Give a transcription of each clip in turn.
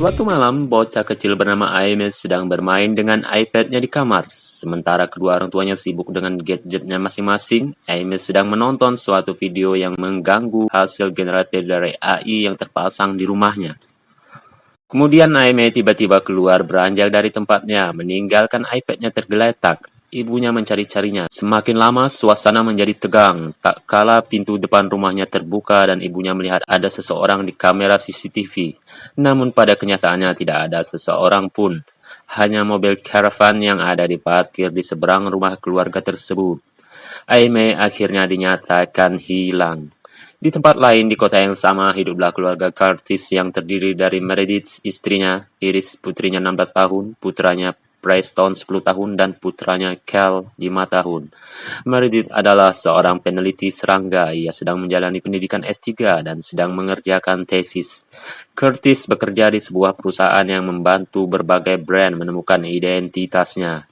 Suatu malam, bocah kecil bernama Aime sedang bermain dengan iPad-nya di kamar. Sementara kedua orang tuanya sibuk dengan gadgetnya masing-masing, Aime sedang menonton suatu video yang mengganggu hasil generatif dari AI yang terpasang di rumahnya. Kemudian Aime tiba-tiba keluar beranjak dari tempatnya, meninggalkan iPad-nya tergeletak. Ibunya mencari-carinya. Semakin lama, suasana menjadi tegang. Tak kala pintu depan rumahnya terbuka dan ibunya melihat ada seseorang di kamera CCTV. Namun pada kenyataannya tidak ada seseorang pun. Hanya mobil caravan yang ada diparkir di seberang rumah keluarga tersebut. Aime akhirnya dinyatakan hilang. Di tempat lain di kota yang sama, hiduplah keluarga Curtis yang terdiri dari Meredith, istrinya, Iris, putrinya 16 tahun, putranya Preston 10 tahun, dan putranya Cal 5 tahun. Meredith adalah seorang peneliti serangga. Ia sedang menjalani pendidikan S3 dan sedang mengerjakan tesis. Curtis bekerja di sebuah perusahaan yang membantu berbagai brand menemukan identitasnya.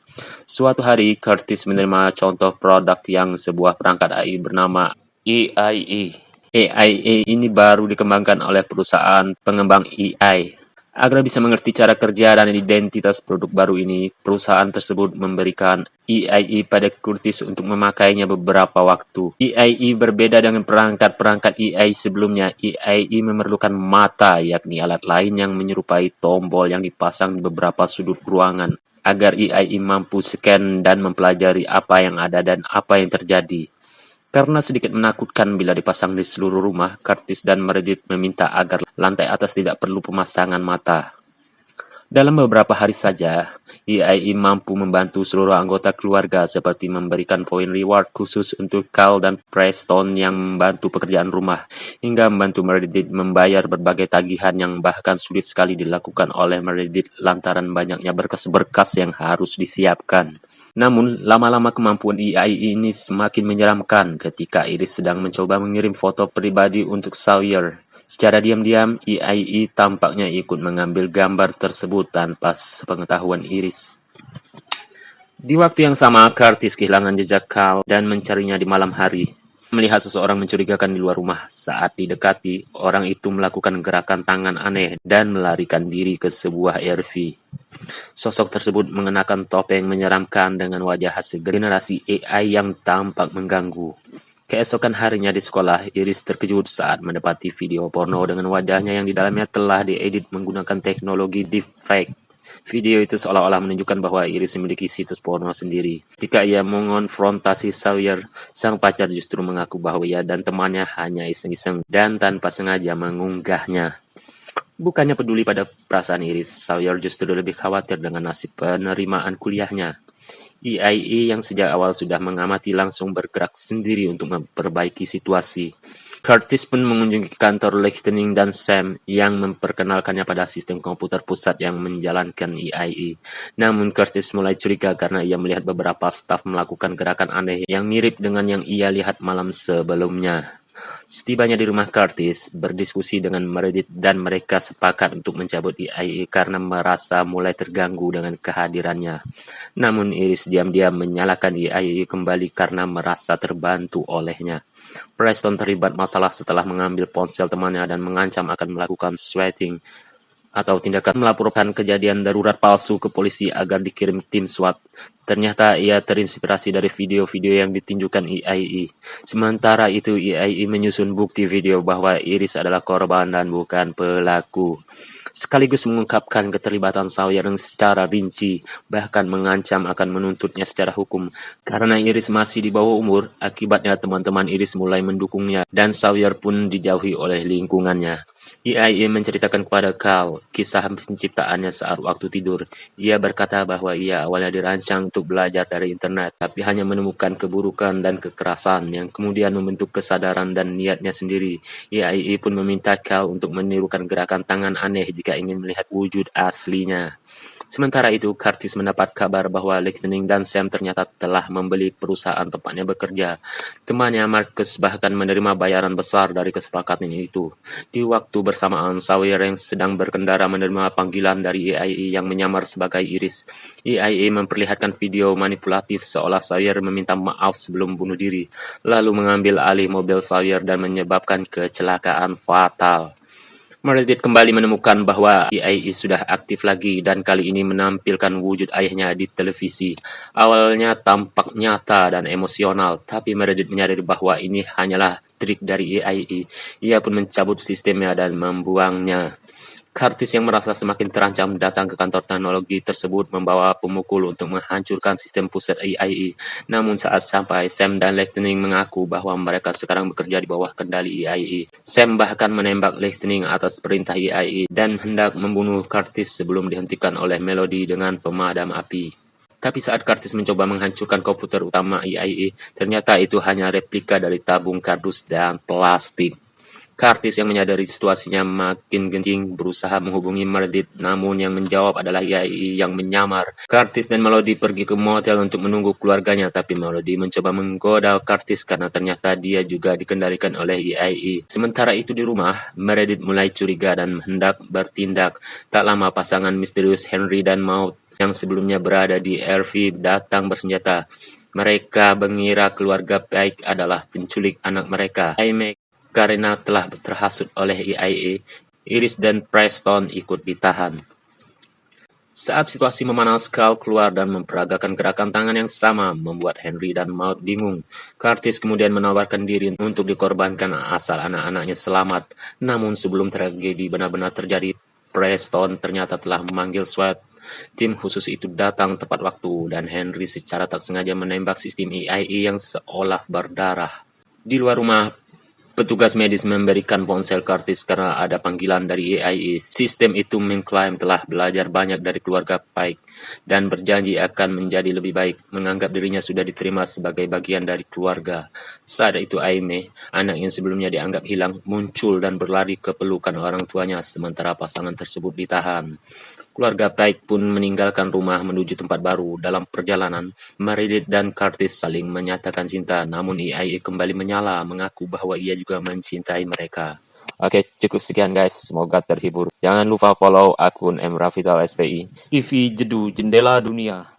Suatu hari, Curtis menerima contoh produk yang sebuah perangkat AI bernama AIE. AIE ini baru dikembangkan oleh perusahaan pengembang AI. Agar bisa mengerti cara kerja dan identitas produk baru ini, perusahaan tersebut memberikan AIE pada Curtis untuk memakainya beberapa waktu. AIE berbeda dengan perangkat-perangkat AI sebelumnya. AIE memerlukan mata, yakni alat lain yang menyerupai tombol yang dipasang di beberapa sudut ruangan, agar AIE mampu scan dan mempelajari apa yang ada dan apa yang terjadi. Karena sedikit menakutkan bila dipasang di seluruh rumah, Curtis dan Meredith meminta agar lantai atas tidak perlu pemasangan mata. Dalam beberapa hari saja, AIE mampu membantu seluruh anggota keluarga seperti memberikan poin reward khusus untuk Cal dan Preston yang membantu pekerjaan rumah, hingga membantu Meredith membayar berbagai tagihan yang bahkan sulit sekali dilakukan oleh Meredith lantaran banyaknya berkas-berkas yang harus disiapkan. Namun, lama-lama kemampuan AI ini semakin menyeramkan ketika Iris sedang mencoba mengirim foto pribadi untuk Sawyer. Secara diam-diam, AI tampaknya ikut mengambil gambar tersebut tanpa sepengetahuan Iris. Di waktu yang sama, Curtis kehilangan jejak Cal dan mencarinya di malam hari. Melihat seseorang mencurigakan di luar rumah. Saat didekati, orang itu melakukan gerakan tangan aneh dan melarikan diri ke sebuah RV. Sosok tersebut mengenakan topeng menyeramkan dengan wajah hasil generasi AI yang tampak mengganggu. Keesokan harinya di sekolah, Iris terkejut saat mendapati video porno dengan wajahnya yang di dalamnya telah diedit menggunakan teknologi deepfake. Video itu seolah-olah menunjukkan bahwa Iris memiliki situs porno sendiri. Ketika ia mengonfrontasi Sawyer, sang pacar justru mengaku bahwa ia dan temannya hanya iseng-iseng dan tanpa sengaja mengunggahnya. Bukannya peduli pada perasaan Iris, Sawyer justru lebih khawatir dengan nasib penerimaan kuliahnya. AIE yang sejak awal sudah mengamati langsung bergerak sendiri untuk memperbaiki situasi. Curtis pun mengunjungi kantor Lightning dan Sam yang memperkenalkannya pada sistem komputer pusat yang menjalankan AIE. Namun Curtis mulai curiga karena ia melihat beberapa staf melakukan gerakan aneh yang mirip dengan yang ia lihat malam sebelumnya. Setibanya di rumah Curtis, berdiskusi dengan Meredith dan mereka sepakat untuk mencabut AIE karena merasa mulai terganggu dengan kehadirannya. Namun Iris diam-diam menyalakan AIE kembali karena merasa terbantu olehnya. Preston terlibat masalah setelah mengambil ponsel temannya dan mengancam akan melakukan swatting atau tindakan melaporkan kejadian darurat palsu ke polisi agar dikirim tim SWAT. Ternyata ia terinspirasi dari video-video yang ditunjukkan AIE. Sementara itu AIE menyusun bukti video bahwa Iris adalah korban dan bukan pelaku. Sekaligus mengungkapkan keterlibatan Sawyer secara rinci, bahkan mengancam akan menuntutnya secara hukum. Karena Iris masih di bawah umur, akibatnya teman-teman Iris mulai mendukungnya dan Sawyer pun dijauhi oleh lingkungannya. AIE menceritakan kepada Cal kisah penciptaannya saat waktu tidur. Ia berkata bahwa ia awalnya dirancang untuk belajar dari internet, tapi hanya menemukan keburukan dan kekerasan yang kemudian membentuk kesadaran dan niatnya sendiri. AIE pun meminta Cal untuk menirukan gerakan tangan aneh jika ingin melihat wujud aslinya. Sementara itu, Curtis mendapat kabar bahwa Lightning dan Sam ternyata telah membeli perusahaan tempatnya bekerja. Temannya Marcus bahkan menerima bayaran besar dari kesepakatan itu. Di waktu bersamaan, Sawyer yang sedang berkendara menerima panggilan dari AIE yang menyamar sebagai Iris. AIE memperlihatkan video manipulatif seolah Sawyer meminta maaf sebelum bunuh diri, lalu mengambil alih mobil Sawyer dan menyebabkan kecelakaan fatal. Meredith kembali menemukan bahwa EIE sudah aktif lagi dan kali ini menampilkan wujud ayahnya di televisi. Awalnya tampak nyata dan emosional, tapi Meredith menyadari bahwa ini hanyalah trik dari EIE. Ia pun mencabut sistemnya dan membuangnya. Curtis yang merasa semakin terancam datang ke kantor teknologi tersebut membawa pemukul untuk menghancurkan sistem pusat EIE. Namun saat sampai, Sam dan Lightning mengaku bahwa mereka sekarang bekerja di bawah kendali EIE. Sam bahkan menembak Lightning atas perintah EIE dan hendak membunuh Curtis sebelum dihentikan oleh Melody dengan pemadam api. Tapi saat Curtis mencoba menghancurkan komputer utama EIE, ternyata itu hanya replika dari tabung kardus dan plastik. Curtis yang menyadari situasinya makin genting berusaha menghubungi Meredith, namun yang menjawab adalah EIE yang menyamar. Curtis dan Melody pergi ke motel untuk menunggu keluarganya, tapi Melody mencoba menggoda Curtis karena ternyata dia juga dikendalikan oleh EIE. Sementara itu di rumah, Meredith mulai curiga dan hendak bertindak. Tak lama pasangan misterius Henry dan Maud yang sebelumnya berada di RV datang bersenjata. Mereka mengira keluarga Pike adalah penculik anak mereka. Karena telah terhasut oleh EIE, Iris dan Preston ikut ditahan. Saat situasi memanas, Carl keluar dan memperagakan gerakan tangan yang sama, membuat Henry dan Maud bingung. Curtis kemudian menawarkan diri untuk dikorbankan asal anak-anaknya selamat. Namun sebelum tragedi benar-benar terjadi, Preston ternyata telah memanggil SWAT. Tim khusus itu datang tepat waktu, dan Henry secara tak sengaja menembak sistem EIE yang seolah berdarah. Di luar rumah, petugas medis memberikan ponsel Curtis karena ada panggilan dari EIE. Sistem itu mengklaim telah belajar banyak dari keluarga Pike dan berjanji akan menjadi lebih baik, menganggap dirinya sudah diterima sebagai bagian dari keluarga. Saat itu Aimee, anak yang sebelumnya dianggap hilang, muncul dan berlari ke pelukan orang tuanya sementara pasangan tersebut ditahan. Keluarga Pike pun meninggalkan rumah menuju tempat baru. Dalam perjalanan, Meredith dan Curtis saling menyatakan cinta, namun EIE kembali menyala, mengaku bahwa ia juga mencintai mereka. Oke, cukup sekian guys. Semoga terhibur. Jangan lupa follow akun MRafital SPI. TV Jedu Jendela Dunia.